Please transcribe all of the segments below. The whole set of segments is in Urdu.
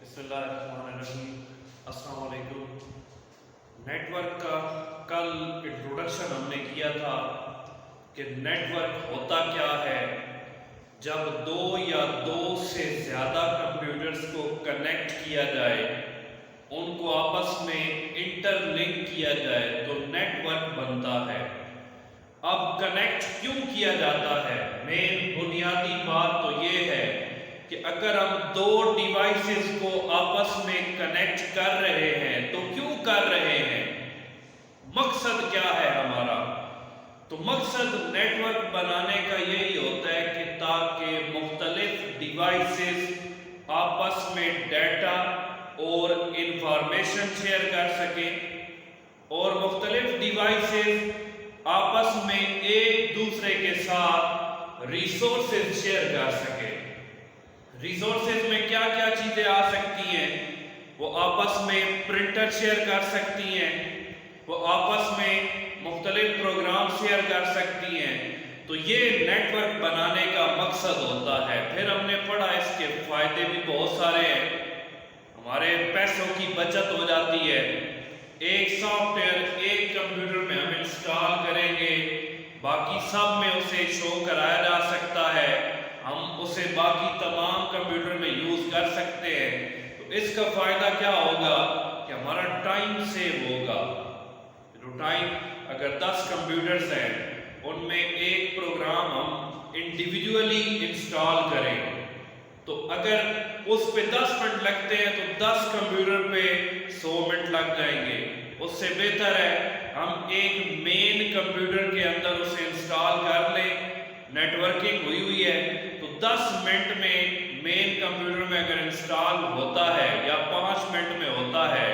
بسم اللہ الرحمن الرحیم۔ السلام علیکم۔ نیٹ ورک کا کل انٹروڈکشن ہم نے کیا تھا کہ نیٹ ورک ہوتا کیا ہے۔ جب دو یا دو سے زیادہ کمپیوٹرز کو کنیکٹ کیا جائے، ان کو آپس میں انٹر لنک کیا جائے تو نیٹ ورک بنتا ہے۔ اب کنیکٹ کیوں کیا جاتا ہے؟ مین بنیادی بات تو یہ ہے کہ اگر ہم دو ڈیوائسز کو آپس میں کنیکٹ کر رہے ہیں تو کیوں کر رہے ہیں؟ مقصد کیا ہے ہمارا؟ تو مقصد نیٹ ورک بنانے کا یہی ہوتا ہے کہ تاکہ مختلف ڈیوائسز آپس میں ڈیٹا اور انفارمیشن شیئر کر سکیں اور مختلف ڈیوائسز آپس میں ایک دوسرے کے ساتھ ریسورسز شیئر کر سکیں۔ ریسورسز میں کیا کیا چیزیں آ سکتی ہیں؟ وہ آپس میں پرنٹر شیئر کر سکتی ہیں، وہ آپس میں مختلف پروگرام شیئر کر سکتی ہیں۔ تو یہ نیٹ ورک بنانے کا مقصد ہوتا ہے۔ پھر ہم نے پڑھا اس کے فائدے بھی بہت سارے ہیں۔ ہمارے پیسوں کی بچت ہو جاتی ہے۔ ایک سافٹ ویئر ایک کمپیوٹر میں ہم انسٹال کریں گے، باقی سب میں اسے شو کرایا جا سکتا ہے، ہم اسے باقی تمام کمپیوٹر میں یوز کر سکتے ہیں۔ تو اس کا فائدہ کیا ہوگا کہ ہمارا ٹائم سیو ہوگا۔ ٹائم اگر 10 کمپیوٹرز ہیں، ان میں ایک پروگرام ہم انڈیویجولی انسٹال کریں تو اگر اس پہ 10 منٹ لگتے ہیں تو 10 کمپیوٹر پہ 100 منٹ لگ جائیں گے۔ اس سے بہتر ہے ہم ایک مین کمپیوٹر کے اندر اسے انسٹال کر لیں، نیٹ ورکنگ ہوئی ہے تو 10 منٹ میں مین کمپیوٹر میں اگر انسٹال ہوتا ہے یا 5 منٹ میں ہوتا ہے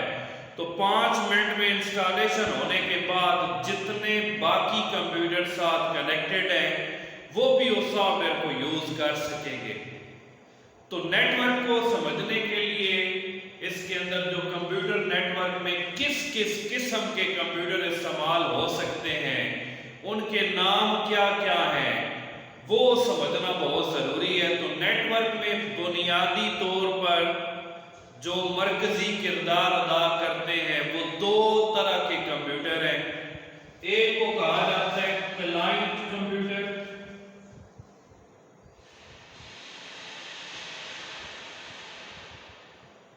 تو 5 منٹ میں انسٹالیشن ہونے کے بعد جتنے باقی کمپیوٹر ساتھ کنیکٹڈ ہیں وہ بھی اس سافٹ ویئر کو یوز کر سکیں گے۔ تو نیٹ ورک کو سمجھنے کے لیے اس کے اندر جو کمپیوٹر نیٹ ورک میں کس کس قسم کے کمپیوٹر استعمال ہو سکتے ہیں، ان کے نام کیا کیا ہیں، وہ سمجھنا بہت ضروری ہے۔ تو نیٹ ورک میں بنیادی طور پر جو مرکزی کردار ادا کرتے ہیں وہ دو طرح کے کمپیوٹر ہیں۔ ایک کو کہا جاتا ہے کلائنٹ کمپیوٹر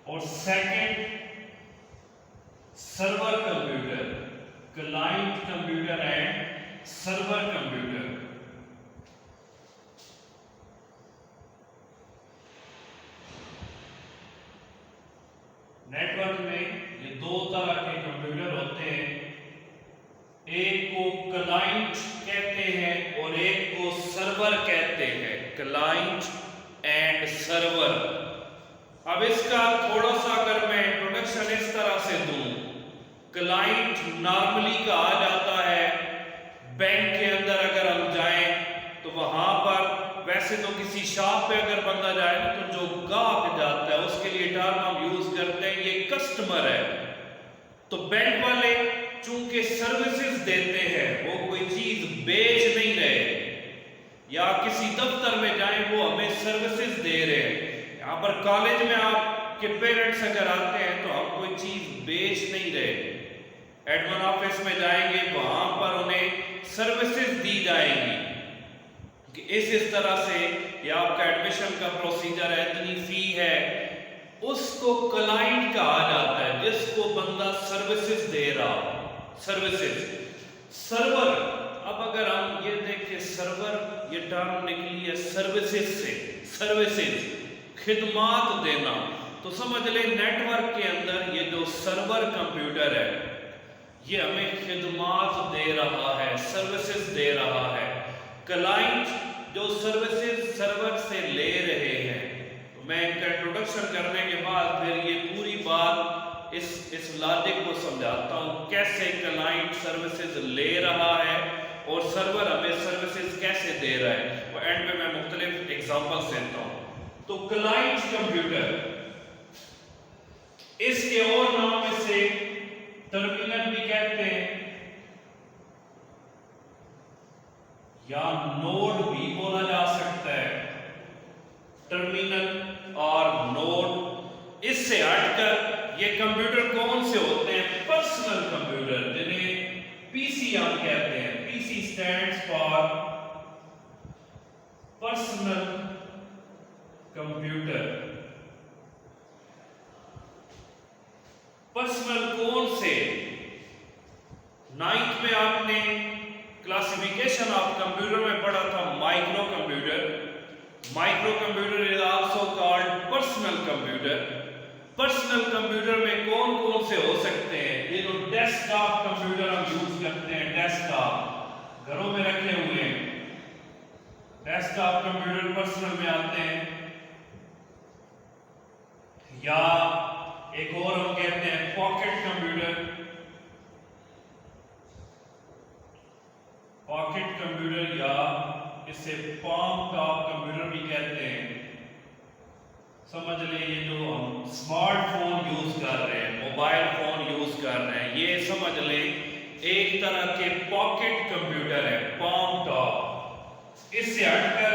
اور second server computer. Client computer and server computer. Network میں یہ دو طرح کے کمپیوٹر ہوتے ہیں، ایک کو کلائنٹ کہتے ہیں اور ایک کو سرور کہتے ہیں۔ Client and server. اب اس کا تھوڑا سا اگر میں انٹروڈکشن اس طرح سے دوں، کلائنٹ نارملی کہا جاتا ہے بینک کے اندر اگر ہم جائیں تو وہاں پر ویسے تو کسی شاپ پہ اگر بندہ جائے تو جو گاہک جاتا ہے اس کے لیے ٹرم ہم یوز کرتے ہیں یہ کسٹمر ہے۔ تو بینک والے چونکہ سروسز دیتے ہیں، وہ کوئی چیز بیچ نہیں رہے، یا کسی دفتر میں جائیں وہ ہمیں سروسز دے رہے ہیں۔ یہاں پر کالج میں آپ کے پیرنٹس اگر آتے ہیں تو ہم کوئی چیز بیچ نہیں رہے، ایڈمن آفس میں جائیں گے وہاں پر انہیں سروسز دی جائیں گی کہ اس طرح سے یہ آپ کا ایڈمیشن کا پروسیجر ہے، اتنی فی ہے۔ اس کو کلائنٹ کہا جاتا ہے جس کو بندہ سروسز دے رہا ہو، سروسز۔ سرور، اب اگر ہم یہ دیکھیں سرور یہ ٹرم نکلی ہے سروسز سے، سروسز خدمات دینا، تو سمجھ لیں نیٹ ورک کے اندر یہ جو سرور کمپیوٹر ہے یہ ہمیں خدمات دے رہا ہے، سروسز دے رہا ہے۔ کلائنٹ جو سروسز سرور سے لے رہے ہیں۔ تو میں ان کا انٹروڈکشن کرنے کے بعد پھر یہ پوری بات اس لاجک کو سمجھاتا ہوں کیسے کلائنٹ سروسز لے رہا ہے اور سرور ہمیں سروسز کیسے دے رہا ہے، وہ اینڈ میں مختلف ایگزامپلز دیتا ہوں۔ تو کلائنٹ کمپیوٹر، اس کے اور نام میں سے ٹرمینل بھی کہتے ہیں یا نوڈ بھی بولا جا سکتا ہے۔ ٹرمینل اور نوڈ اس سے ہٹ کر یہ کمپیوٹر کون سے ہوتے ہیں؟ پرسنل کمپیوٹر، جنہیں پی سی ہم کہتے ہیں. P C stands for personal computer. Personal کون سے؟ 9th میں آپ نے کلاسیفیکیشن آف کمپیوٹر میں پڑھا تھا micro computer. Micro computer is also called personal computer. Personal computer میں کون کون سے ہو سکتے ہیں؟ یہ جو ڈیسک ٹاپ کمپیوٹر ہم یوز کرتے ہیں، ڈیسک ٹاپ گھروں میں رکھے ہوئے ہیں، ڈیسک ٹاپ کمپیوٹر پرسنل میں آتے ہیں. یا ایک اور ہم کہتے ہیں پاکٹ کمپیوٹر. پاکٹ کمپیوٹر یا اسے پام ٹاپ کمپیوٹر بھی کہتے ہیں. سمجھ لیں یہ جو ہم اسمارٹ فون یوز کر رہے ہیں، موبائل فون یوز کر رہے ہیں، یہ سمجھ لیں ایک طرح کے پاکٹ کمپیوٹر ہے، پام ٹاپ. اس سے ہٹ کر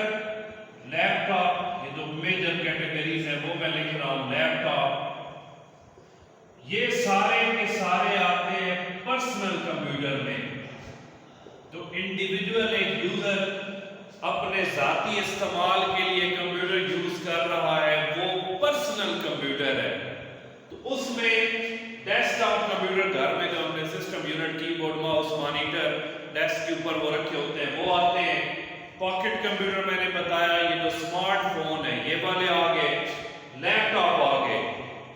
لیپ ٹاپ، یہ جو میجر کیٹیگریز ہیں وہ میں لکھ رہا ہوں، لیپ ٹاپ، یہ سارے کے سارے آتے ہیں پرسنل کمپیوٹر میں. جو انڈیویجول ایک یوزر اپنے ذاتی استعمال کے لیے کمپیوٹر یوز کر رہا ہے وہ پرسنل کمپیوٹر ہے. تو اس میں ڈیسک ٹاپ کمپیوٹر گھر میں جو ہم نے سسٹم یونٹ، کی بورڈ، ماؤس، مانیٹر ڈیسک کے اوپر وہ رکھے ہوتے ہیں وہ آتے ہیں. پاکٹ کمپیوٹر میں نے بتایا یہ جو اسمارٹ فون ہے یہ والے آگے، لیپ ٹاپ آگے،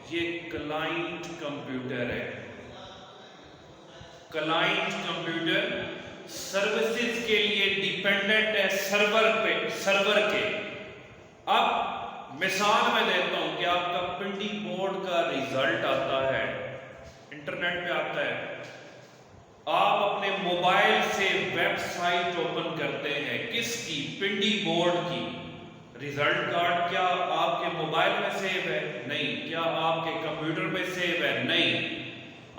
یہ کلائنٹ کمپیوٹر ہے. کلائنٹ کمپیوٹر سروسز کے لیے ڈیپینڈنٹ ہے سرور کے. اب مثال میں دیتا ہوں کہ آپ کا پنڈی بورڈ کا ریزلٹ آتا ہے، انٹرنیٹ پہ آتا ہے، آپ اپنے موبائل سے ویب سائٹ اوپن کرتے ہیں، کس کی؟ پنڈی بورڈ کی. ریزلٹ کارڈ کیا آپ کے موبائل میں سیو ہے؟ نہیں. کیا آپ کے کمپیوٹر میں سیو ہے؟ نہیں.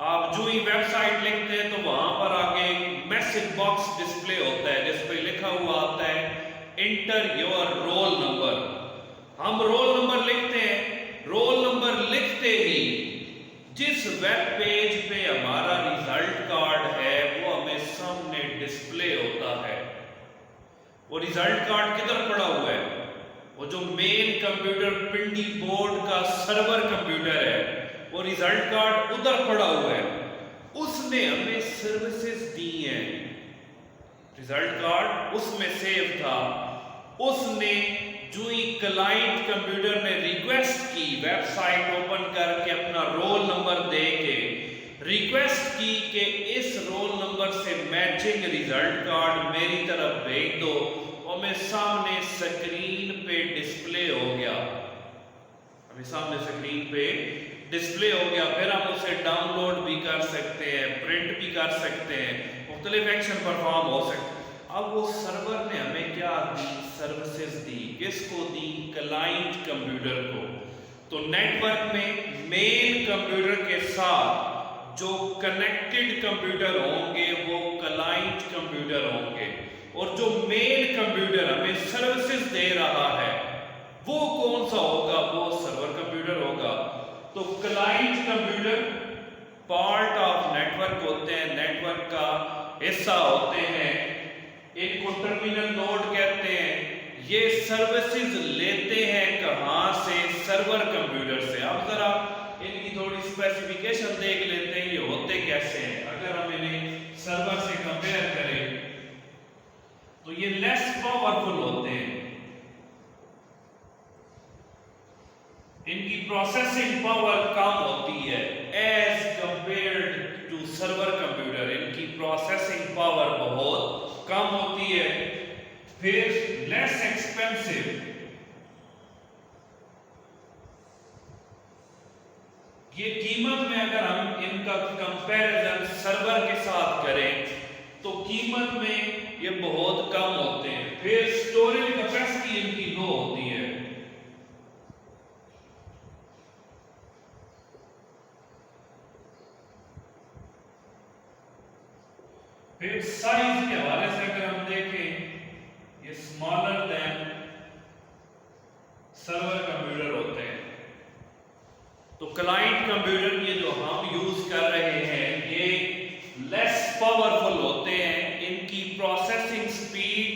آپ جو ہی ویب سائٹ لکھتے ہیں تو وہاں پر آگے میسج باکس ڈسپلے ہوتا ہے جس پہ لکھا ہوا آتا ہے انٹر یور رول نمبر. ہم رول نمبر لکھتے ہیں، رول نمبر لکھتے ہی جس ویب پیج پہ ہمارا ریزلٹ کارڈ ہے وہ ہمیں سامنے ڈسپلے ہوتا ہے. وہ ریزلٹ کارڈ کدھر پڑا ہوا ہے؟ وہ جو مین کمپیوٹر پنڈی بورڈ کا سرور کمپیوٹر ہے وہ ریزلٹ کارڈ ادھر پڑا ہوا ہے. اس نے ہمیں سروسز دی ہیں، ریزلٹ کارڈ اس میں سیو تھا. اس نے جو ہی کلائنٹ کمپیوٹر نے ریکویسٹ کی ویب سائٹ اوپن کر کے اپنا رول نمبر دے کے ریکویسٹ کی کہ اس رول نمبر سے میچنگ ریزلٹ کارڈ میری طرف بھیج دو، اور میں سامنے سکرین پہ ڈسپلے ہو گیا. ہمیں سامنے سکرین پہ ڈسپلے ہو گیا. پھر ہم اسے ڈاؤن لوڈ بھی کر سکتے ہیں، پرنٹ بھی کر سکتے ہیں، مختلف ایکشن پرفارم ہو سکتے ہیں. اب وہ سرور نے ہمیں کیا دی؟ سروسز دی. کس کو دی؟ کلائنٹ کمپیوٹر کو. تو نیٹ ورک میں مین کمپیوٹر کے ساتھ جو کنیکٹڈ کمپیوٹر ہوں گے وہ کلائنٹ کمپیوٹر ہوں گے، اور جو مین کمپیوٹر ہمیں سروسز دے رہا ہے وہ کون سا ہوگا؟ وہ سرور کمپیوٹر ہوگا. تو client computer part of network ہوتے ہیں، نیٹ ورک کا حصہ ہوتے ہیں. ان کو ٹرمینل نوڈ کہتے ہیں. یہ سروسز لیتے ہیں کہاں سے؟ سرور کمپیوٹر سے. اب ذرا ان کی تھوڑی اسپیسیفیکیشن دیکھ لیتے ہیں یہ ہوتے کیسے ہیں. اگر ہم انہیں سرور سے کمپیئر کریں تو یہ لیس پاورفل ہوتے ہیں. ان کی پروسیسنگ پاور کم ہوتی ہے as compared to server computer. ان کی پروسیسنگ پاور بہت کم ہوتی ہے. پھر لیس ایکسپینسو. یہ قیمت میں اگر ہم ان کا کمپیریزن سرور کے ساتھ کریں تو قیمت میں یہ بہت کم ہوتے ہیں. پھر سٹوریج کیپیسٹی ان کی لو ہوتی ہے. پھر سائز کے حوالے سے اگر ہم دیکھیں یہ اسمالر دین سرور کمپیوٹر ہوتے ہیں. کلائنٹ کمپیوٹر یہ جو ہم یوز کر رہے ہیں یہ لیس پاورفل ہوتے ہیں، ان کی processing speed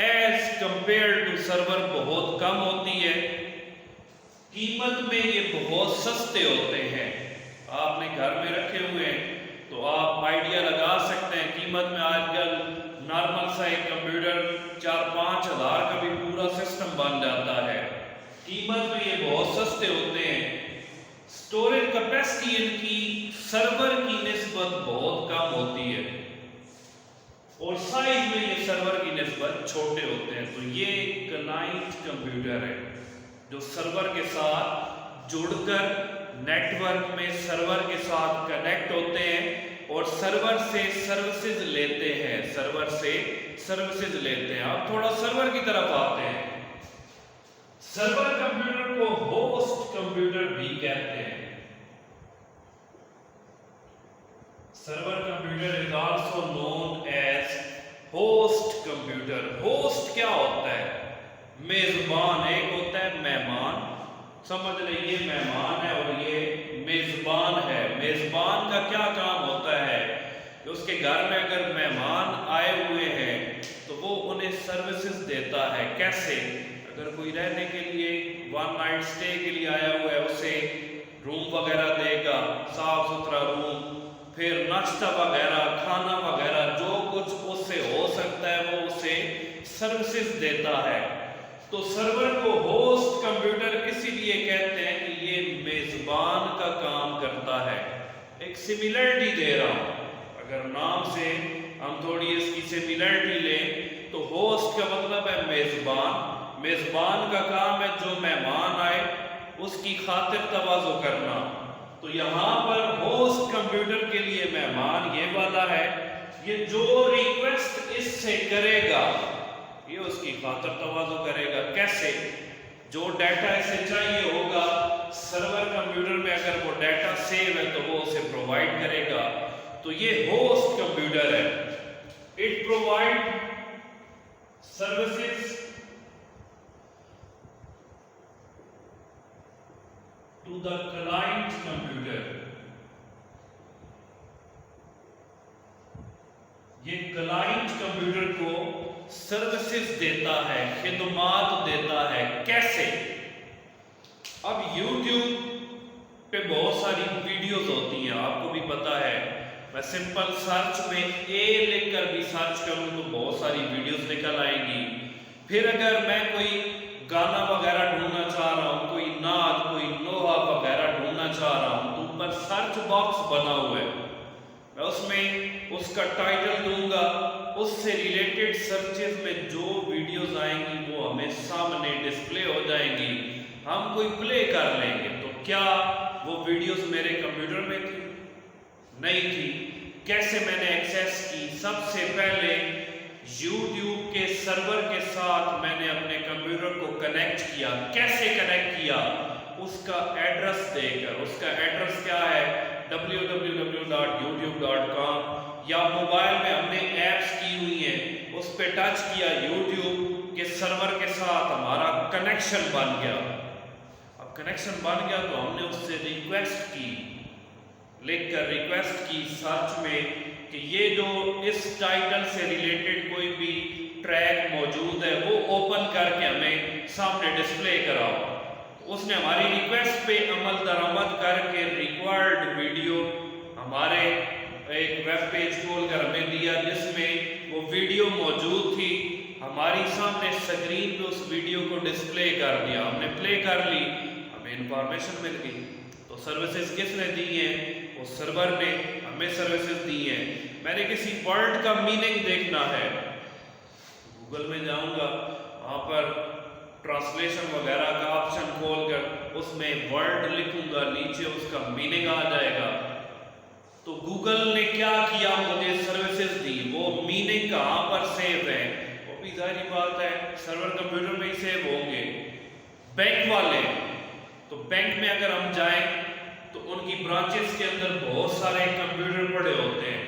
as compare to server بہت کم ہوتی ہے، قیمت میں یہ بہت سستے ہوتے ہیں۔ آپ نے گھر میں رکھے ہوئے ہیں تو آپ آئیڈیا لگا سکتے ہیں، قیمت میں آج کل نارمل سا ایک کمپیوٹر 4-5 ہزار کا بھی پورا سسٹم بن جاتا ہے، قیمت میں یہ بہت سستے ہوتے ہیں۔ سٹوریج کیپیسٹی ان کی سرور کی نسبت بہت کم ہوتی ہے اور سائز میں یہ سرور کی نسبت چھوٹے ہوتے ہیں۔ تو یہ کلائنٹ کمپیوٹر ہے جو سرور کے ساتھ جڑ کر نیٹ ورک میں سرور کے ساتھ کنیکٹ ہوتے ہیں اور سرور سے سروسز لیتے ہیں، سرور سے سروسز لیتے ہیں۔ اب تھوڑا سرور کی طرف آتے ہیں۔ سرور کمپیوٹر کو ہوسٹ کمپیوٹر بھی کہتے ہیں۔ Server computer is also known as host computer. Host کیا ہوتا ہے؟ میزبان، ایک ہوتا ہے مہمان، سمجھ لیں یہ مہمان ہے اور یہ میزبان ہے۔ میزبان کا کیا کام ہوتا ہے کہ اس کے گھر میں اگر مہمان آئے ہوئے ہیں تو وہ انہیں سروسز دیتا ہے۔ کیسے؟ اگر کوئی رہنے کے لیے 1 نائٹ سٹے کے لیے آیا ہوا ہے اسے روم وغیرہ دے گا، صاف ستھرا روم، پھر ناشتہ وغیرہ، کھانا وغیرہ جو کچھ اس سے ہو سکتا ہے وہ اسے سروسز دیتا ہے۔ تو سرور کو ہوسٹ کمپیوٹر اسی لیے کہتے ہیں کہ یہ میزبان کا کام کرتا ہے۔ ایک سملرٹی دے رہا ہوں، اگر نام سے ہم تھوڑی اس کی سملرٹی لیں تو ہوسٹ کا مطلب ہے میزبان، میزبان کا کام ہے جو مہمان آئے اس کی خاطر تواضع کرنا۔ تو یہاں پر ہوسٹ کمپیوٹر کے لیے مہمان یہ والا ہے، یہ جو ریکویسٹ اس سے کرے گا یہ اس کی خاطر تواضع کرے گا۔ کیسے؟ جو ڈیٹا اسے چاہیے ہوگا سرور کمپیوٹر میں اگر وہ ڈیٹا سیو ہے تو وہ اسے پرووائڈ کرے گا۔ تو یہ ہوسٹ کمپیوٹر ہے۔ It provides services to the client computer. یہ کلائنٹ کمپیوٹر کو سروسز دیتا ہے، خدمات دیتا ہے۔ کیسے؟ اب یوٹیوب پہ بہت ساری ویڈیوز ہوتی ہیں، آپ کو بھی پتا ہے۔ میں سمپل سرچ میں اے لکھ کر بھی سرچ کروں تو بہت ساری ویڈیوز نکل آئیں گی۔ پھر اگر میں کوئی گانا وغیرہ ڈھونڈنا چاہ رہا ہوں، کوئی نعت، کوئی نوحہ وغیرہ ڈھونڈنا چاہ رہا ہوں تو اوپر سرچ باکس بنا ہوا ہے، میں اس میں اس کا ٹائٹل دوں گا، اس سے ریلیٹڈ سرچز میں جو ویڈیوز آئیں گی وہ ہمیں سامنے ڈسپلے ہو جائیں گی، ہم کوئی پلے کر لیں گے۔ تو کیا وہ ویڈیوز میرے کمپیوٹر میں تھی؟ نہیں تھی۔ کیسے میں نے ایکسیس کی؟ سب سے پہلے یوٹیوب کے سرور کے ساتھ میں نے اپنے کمپیوٹر کو کنیکٹ کیا۔ کیسے کنیکٹ کیا؟ اس کا ایڈریس دے کر۔ اس کا ایڈریس کیا ہے؟ www.youtube.com، یا موبائل میں ہم نے ایپس کی ہوئی ہیں اس پہ ٹچ کیا، یوٹیوب کے سرور کے ساتھ ہمارا کنیکشن بن گیا۔ اب کنیکشن بن گیا تو ہم نے اس سے ریکویسٹ کی، لکھ کر ریکویسٹ کی سرچ میں کہ یہ جو اس ٹائٹل سے ریلیٹڈ کوئی بھی ٹریک موجود ہے وہ اوپن کر کے ہمیں سامنے ڈسپلے کراؤ۔ اس نے ہماری ریکویسٹ پہ عمل درآمد کر کے ریکوائرڈ ویڈیو ہمارے ایک ویب پیج کھول کر ہمیں دیا جس میں وہ ویڈیو موجود تھی، ہماری سامنے سکرین پہ اس ویڈیو کو ڈسپلے کر دیا، ہم نے پلے کر لی، ہمیں انفارمیشن مل گئی۔ تو سروسز کس نے دی ہیں؟ وہ سرور نے ہمیں سروسز دی ہیں۔ میں نے کسی ورڈ کا میننگ دیکھنا ہے، گوگل میں جاؤں گا، وہاں پر ٹرانسلیشن وغیرہ کا آپشن کھول کر اس میں ورڈ لکھوں گا، نیچے اس کا میننگ آ جائے گا۔ تو گوگل نے کیا کیا؟ مجھے سروسز دی، وہ میننگ کہاں پر سیو ہے؟ وہ بھی ظاہری بات ہے سرور کمپیوٹر میں ہی سیو ہوں گے۔ بینک والے، تو بینک میں اگر ہم جائیں تو ان کی برانچز کے اندر بہت سارے کمپیوٹر پڑے ہوتے ہیں،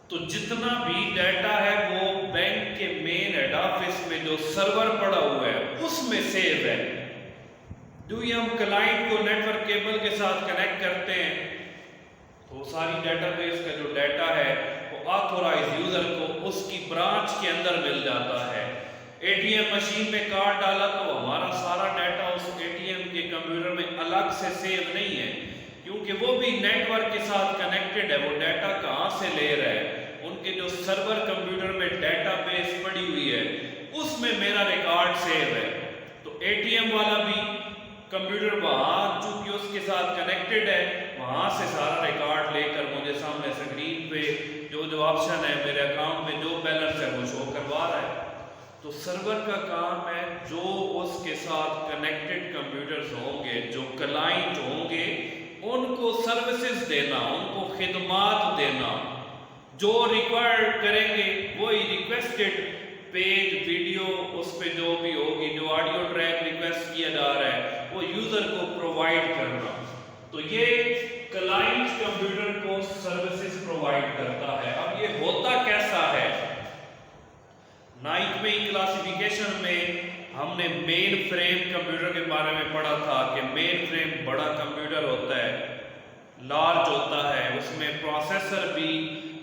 تو جتنا بھی ڈیٹا ہے وہ بینک کے مین ہیڈ آفس میں جو سرور پڑا ہوا ہے اس میں سیو ہے۔ جو یہ ہم کلائنٹ کو نیٹ ورک کیبل کے ساتھ کنیکٹ کرتے ہیں تو ساری ڈیٹا بیس کا جو ڈیٹا ہے وہ آتھورائز یوزر کو اس کی برانچ کے اندر مل جاتا ہے. اے ٹی ایم مشین میں کارڈ ڈالا تو ہمارا سارا ڈیٹا اس اے ٹی ایم کے کمپیوٹر میں الگ سے سیو نہیں ہے, کیونکہ وہ بھی نیٹ ورک کے ساتھ کنیکٹڈ ہے. وہ ڈیٹا کہاں سے لے رہا ہے؟ ان کے جو سرور کمپیوٹر میں ڈیٹا بیس پڑی ہوئی ہے اس میں میرا ریکارڈ سیو ہے. تو اے ٹی ایم والا بھی کمپیوٹر وہاں چونکہ اس کے ساتھ کنیکٹڈ ہے, وہاں سے سارا ریکارڈ لے کر مجھے سامنے اسکرین پہ جو آپشن ہے میرے اکاؤنٹ میں جو بیلنس ہے وہ شو کروا رہا ہے. تو سرور کا کام ہے جو اس کے ساتھ کنیکٹڈ کمپیوٹرز ہوں گے, جو کلائنٹ ہوں گے, ان کو سروسز دینا, ان کو خدمات دینا, جو ریکوائرڈ کریں گے وہی ریکویسٹڈ پیج ویڈیو اس پہ جو بھی ہوگی, جو آڈیو ٹریک ریکویسٹ کیا جا رہا ہے وہ یوزر کو پرووائڈ کرنا. تو یہ کلائنٹ کمپیوٹر کو سروسز پرووائڈ کرتا ہے. اب یہ ہوتا کیسا ہے؟ 9ویں کلاسیفیکیشن میں ہم نے مین فریم کمپیوٹر کے بارے میں پڑھا تھا کہ مین فریم بڑا کمپیوٹر ہوتا ہے, لارج ہوتا ہے, اس میں پروسیسر بھی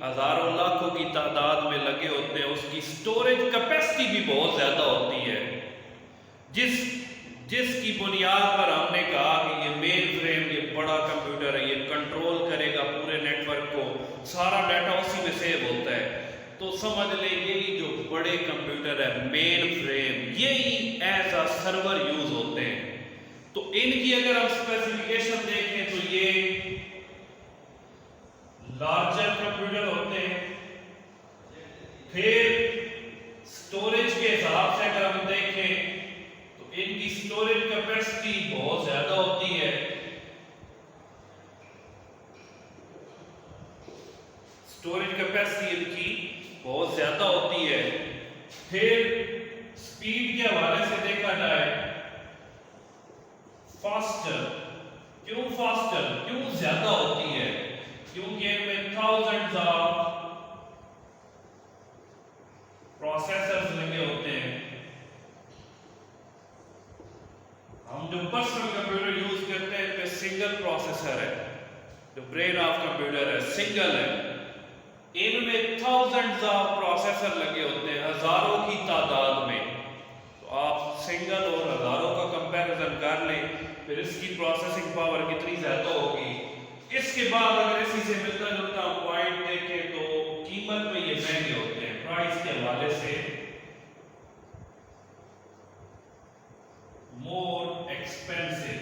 ہزاروں لاکھوں کی تعداد میں لگے ہوتے ہیں, اس کی سٹوریج کیپیسٹی بھی بہت زیادہ ہوتی ہے, جس کی بنیاد پر ہم نے کہا کہ یہ مین فریم یہ بڑا کمپیوٹر ہے, یہ کنٹرول کرے گا پورے نیٹ ورک کو, سارا ڈیٹا اسی میں سیو ہوتا ہے. تو سمجھ لیں یہی جو بڑے کمپیوٹر ہے مین فریم, یہی ایز اے سرور یوز ہوتے ہیں. تو ان کی اگر ہم اسپیسیفکیشن دیکھیں تو یہ لارجر کمپیوٹر ہوتے ہیں. پھر سٹوریج کے حساب سے اگر ہم دیکھیں تو ان کی سٹوریج کیپیسٹی بہت زیادہ ہوتی ہے. سٹوریج کیپیسٹی ان کی بہت زیادہ ہوتی ہے. پھر سپیڈ کے حوالے سے دیکھا جائے فاسٹر, کیوں زیادہ ہوتی ہے؟ کیونکہ ان میں thousands آف پروسیسرز لگے ہوتے ہیں. ہم جو پرسنل کمپیوٹر یوز کرتے ہیں پہ سنگل پروسیسر ہے, جو برین آف کمپیوٹر ہے سنگل ہے. ان میں thousands آف پروسیسر لگے ہوتے ہیں, ہزاروں کی تعداد میں. تو آپ سنگل اور ہزاروں کا کمپیریزن کر لیں, پھر اس کی پروسیسنگ پاور کتنی زیادہ ہوگی. اس کے بعد اگر اسی سے ملتا جلتا پوائنٹ دیکھیں تو قیمت میں یہ مہنگے ہوتے ہیں, پرائس کے حوالے سے مور ایکسپینسو,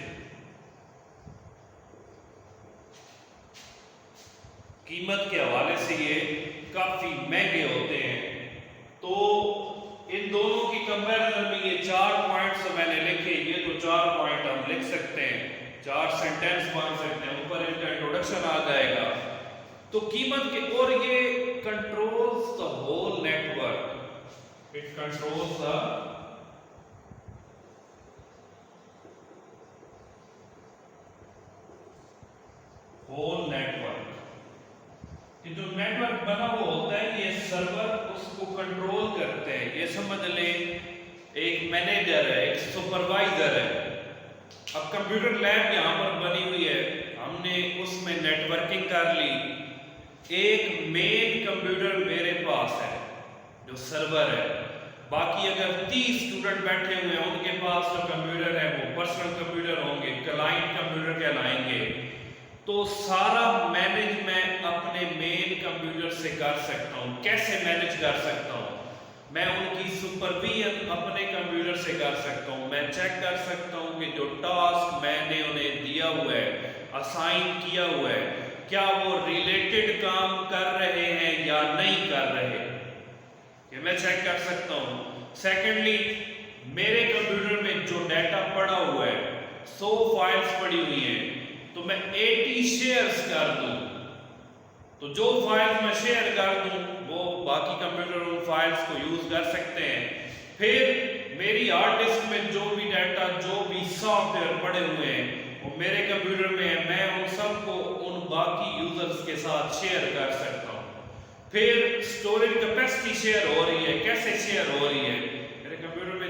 قیمت کے حوالے سے یہ کافی مہنگے ہوتے ہیں. تو ان دونوں کی کمپیریزن میں یہ 4 پوائنٹس میں نے لکھے, یہ تو 4 پوائنٹ ہم لکھ سکتے ہیں, 4 سینٹینس بن سکتے ہیں, اوپر ان کا انٹروڈکشن آ جائے گا. تو قیمت کے, اور یہ controls the whole network, it controls the whole network. کہ جو نیٹ ورک بنا ہوا ہوتا ہے یہ سرور اس کو کنٹرول کرتے ہیں. یہ سمجھ لیں ایک مینیجر ہے, ایک سپروائزر ہے. اب کمپیوٹر لیب یہاں پر بنی ہوئی ہے, ہم نے اس میں نیٹ ورکنگ کر لی. ایک مین کمپیوٹر میرے پاس ہے جو سرور ہے, باقی اگر 30 اسٹوڈنٹ بیٹھے ہوئے ہیں ان کے پاس جو کمپیوٹر ہے وہ پرسنل کمپیوٹر ہوں گے, کلائنٹ کمپیوٹر کہلائیں گے. تو سارا مینیج میں اپنے مین کمپیوٹر سے کر سکتا ہوں. کیسے مینیج کر سکتا ہوں؟ میں ان کی سپرویژن اپنے کمپیوٹر سے کر سکتا ہوں. میں چیک کر سکتا ہوں کہ جو ٹاسک میں نے انہیں دیا ہوا ہے, اسائن کیا ہوا ہے, کیا وہ ریلیٹڈ کام کر رہے ہیں یا نہیں کر رہے, یہ میں چیک کر سکتا ہوں. سیکنڈلی, میرے کمپیوٹر میں جو ڈیٹا پڑا ہوا ہے, 100 فائلز پڑی ہوئی ہیں, تو میں 80 شیئرز کر دوں, تو جو فائل میں شیئر کر دوں وہ باقی کمپیوٹر ان فائلز کو یوز کر سکتے ہیں. پھر میری ہارڈ ڈسک میں جو بھی ڈیٹا, جو بھی سافٹ ویئر پڑے ہوئے ہیں وہ میرے کمپیوٹر میں ہے, میں ان سب کو ان باقی یوزرز کے ساتھ شیئر کر سکتا ہوں. پھر سٹوریج کیپیسٹی شیئر ہو رہی ہے. کیسے شیئر ہو رہی ہے؟ میرے کمپیوٹر میں